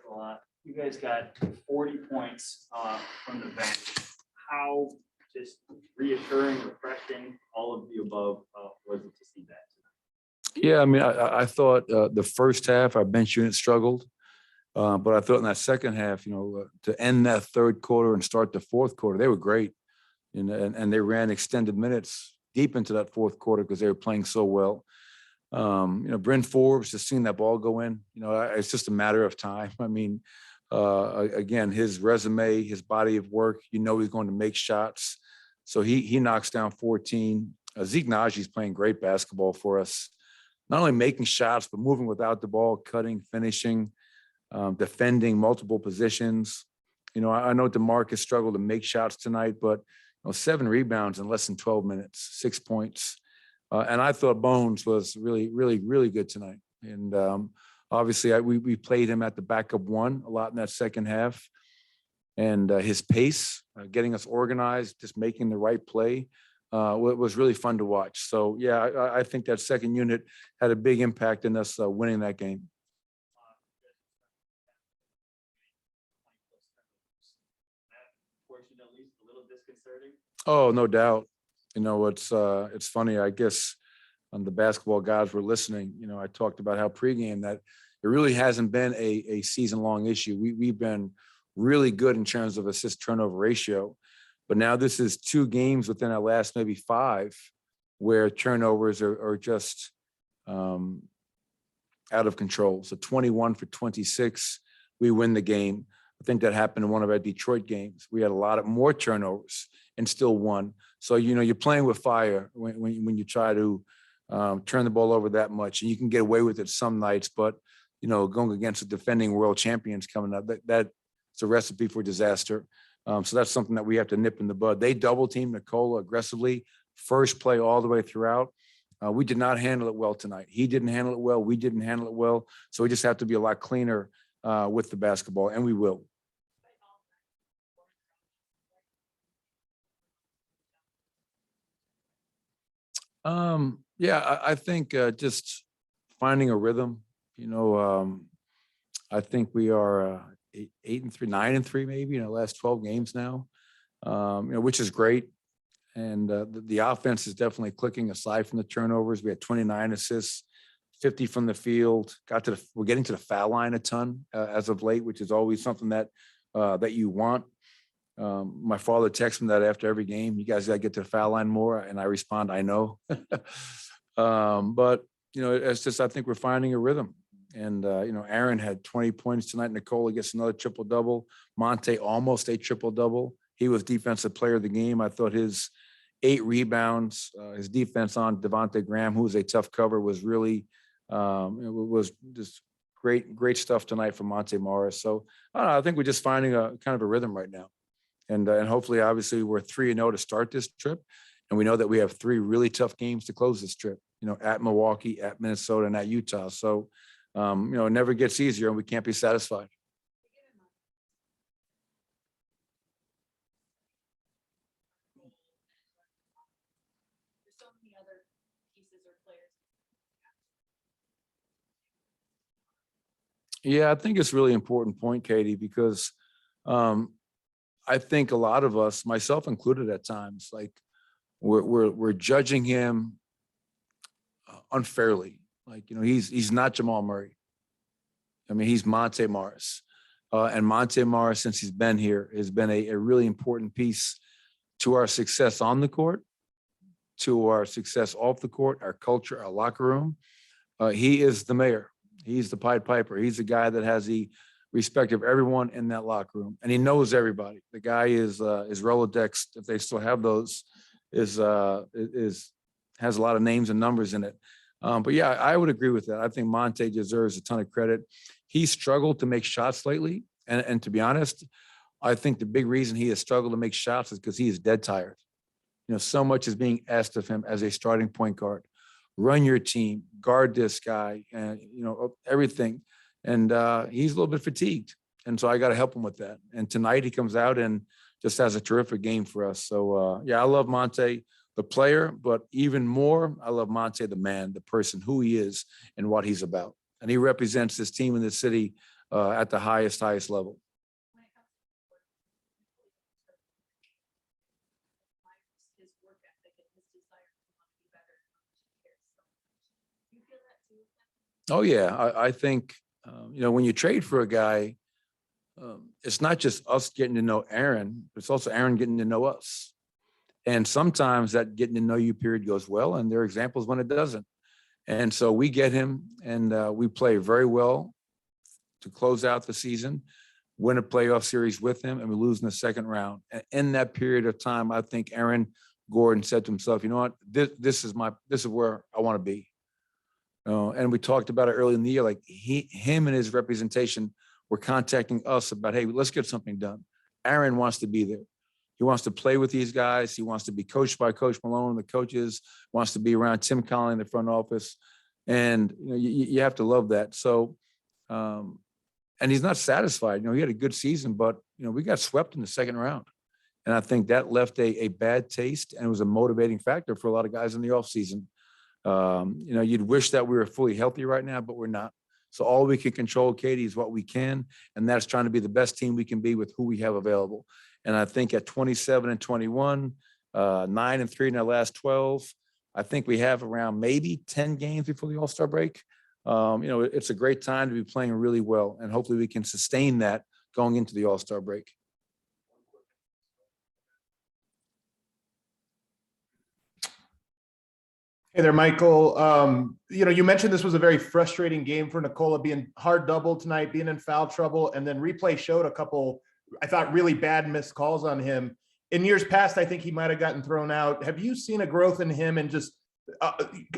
a lot. You guys got 40 points from the bench. How just reassuring, refreshing, all of the above was it to see that tonight? Yeah, I mean, I thought the first half our bench unit struggled, but I thought in that second half, to end that third quarter and start the fourth quarter, they were great, and they ran extended minutes deep into that fourth quarter because they were playing so well. Bryn Forbes, just seeing that ball go in, it's just a matter of time. I mean, again, his resume, his body of work, he's going to make shots. So he knocks down 14. Zeke Najee's playing great basketball for us, not only making shots, but moving without the ball, cutting, finishing, defending multiple positions. I know DeMarcus struggled to make shots tonight, but 7 rebounds in less than 12 minutes, 6 points. And I thought Bones was really, really, really good tonight. And obviously, we played him at the backup one a lot in that second half. And his pace, getting us organized, just making the right play, was really fun to watch. So, yeah, I think that second unit had a big impact in us winning that game. Fortunately, a little disconcerting. Oh, no doubt. It's funny. I guess the basketball guys were listening. I talked about how pregame that it really hasn't been a season-long issue. We've been really good in terms of assist turnover ratio, but now this is 2 games within our last maybe 5 where turnovers are just out of control. So 21 for 26, we win the game. I think that happened in one of our Detroit games. We had a lot of more turnovers and still won. So, you're playing with fire when you try to turn the ball over that much, and you can get away with it some nights, but, going against the defending world champions coming up, that's a recipe for disaster. So that's something that we have to nip in the bud. They double teamed Nikola aggressively, first play all the way throughout. We did not handle it well tonight. He didn't handle it well. We didn't handle it well. So we just have to be a lot cleaner with the basketball, and we will. Yeah, I think just finding a rhythm. I think we are 8-3, 9-3, maybe in the last 12 games now. Which is great. And the offense is definitely clicking. Aside from the turnovers, we had 29 assists, 50 from the field. We're getting to the foul line a ton as of late, which is always something that you want. My father texts me that after every game. You guys got to get to the foul line more, and I respond, I know. But it's just I think we're finding a rhythm. And Aaron had 20 points tonight. Nikola gets another triple-double. Monte almost a triple-double. He was defensive player of the game. I thought his 8 rebounds, his defense on Devontae Graham, who was a tough cover, was really it was just great stuff tonight from Monte Morris. So I think we're just finding a kind of a rhythm right now. And hopefully, obviously, we're 3-0 to start this trip. And we know that we have 3 really tough games to close this trip, at Milwaukee, at Minnesota, and at Utah. So, it never gets easier, and we can't be satisfied. Yeah, I think it's a really important point, Katie, because I think a lot of us, myself included at times, like we're judging him unfairly. Like, he's not Jamal Murray. I mean, he's Monte Morris. And Monte Morris, since he's been here, has been a really important piece to our success on the court, to our success off the court, our culture, our locker room. He is the mayor. He's the Pied Piper. He's the guy that has the respect of everyone in that locker room, and he knows everybody. The guy is Rolodex, if they still have those, has a lot of names and numbers in it. But yeah, I would agree with that. I think Monte deserves a ton of credit. He struggled to make shots lately, and to be honest, I think the big reason he has struggled to make shots is because he is dead tired. So much is being asked of him as a starting point guard. Run your team, guard this guy, and everything. And he's a little bit fatigued. And so I got to help him with that. And tonight he comes out and just has a terrific game for us. So, yeah, I love Monte, the player, but even more, I love Monte, the man, the person, who he is and what he's about. And he represents this team in this city at the highest level. His work ethic and his desire to want to be better and how much he cares so much. Do you feel that too? Oh yeah, I think when you trade for a guy, it's not just us getting to know Aaron, but it's also Aaron getting to know us. And sometimes that getting to know you period goes well, and there are examples when it doesn't. And so we get him, and we play very well to close out the season, win a playoff series with him, and we lose in the second round. And in that period of time, I think Aaron Gordon said to himself, you know what, this is where I want to be. And we talked about it early in the year, like him and his representation were contacting us about, hey, let's get something done. Aaron wants to be there. He wants to play with these guys. He wants to be coached by Coach Malone, the coaches, wants to be around Tim Connelly in the front office. And you have to love that. So, and he's not satisfied. He had a good season, but we got swept in the second round. And I think that left a bad taste, and it was a motivating factor for a lot of guys in the offseason. You'd wish that we were fully healthy right now, but we're not. So all we can control, Katie, is what we can. And that's trying to be the best team we can be with who we have available. And I think at 27-21, 9-3 in our last 12, I think we have around maybe 10 games before the All-Star break. It's a great time to be playing really well. And hopefully we can sustain that going into the All-Star break. Hey there, Michael. You mentioned this was a very frustrating game for Nikola, being hard doubled tonight, being in foul trouble, and then replay showed a couple, I thought, really bad missed calls on him. In years past, I think he might have gotten thrown out. Have you seen a growth in him and just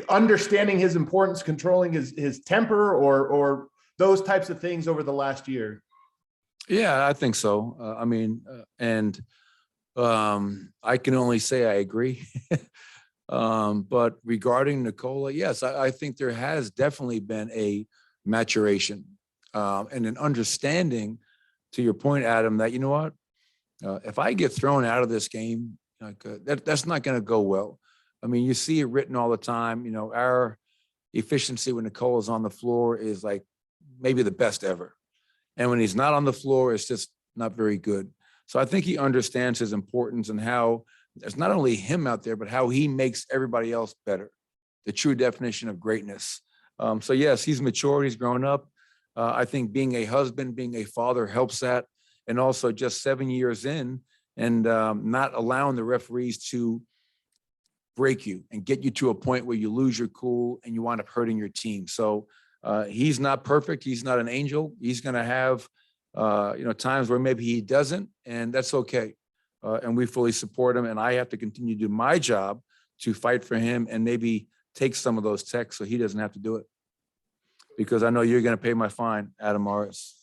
understanding his importance, controlling his temper, or those types of things over the last year? Yeah, I think so. I can only say I agree. But regarding Nikola, yes, I think there has definitely been a maturation and an understanding, to your point, Adam, that, if I get thrown out of this game, that's not going to go well. I mean, you see it written all the time. Our efficiency when Nikola's on the floor is like maybe the best ever. And when he's not on the floor, it's just not very good. So I think he understands his importance and how there's not only him out there, but how he makes everybody else better, the true definition of greatness. So yes, he's matured, he's grown up. I think being a husband, being a father helps that. And also just 7 years in and not allowing the referees to break you and get you to a point where you lose your cool and you wind up hurting your team. So he's not perfect. He's not an angel. He's going to have, times where maybe he doesn't, and that's okay. And we fully support him. And I have to continue to do my job to fight for him and maybe take some of those texts so he doesn't have to do it. Because I know you're going to pay my fine, Adam Morris.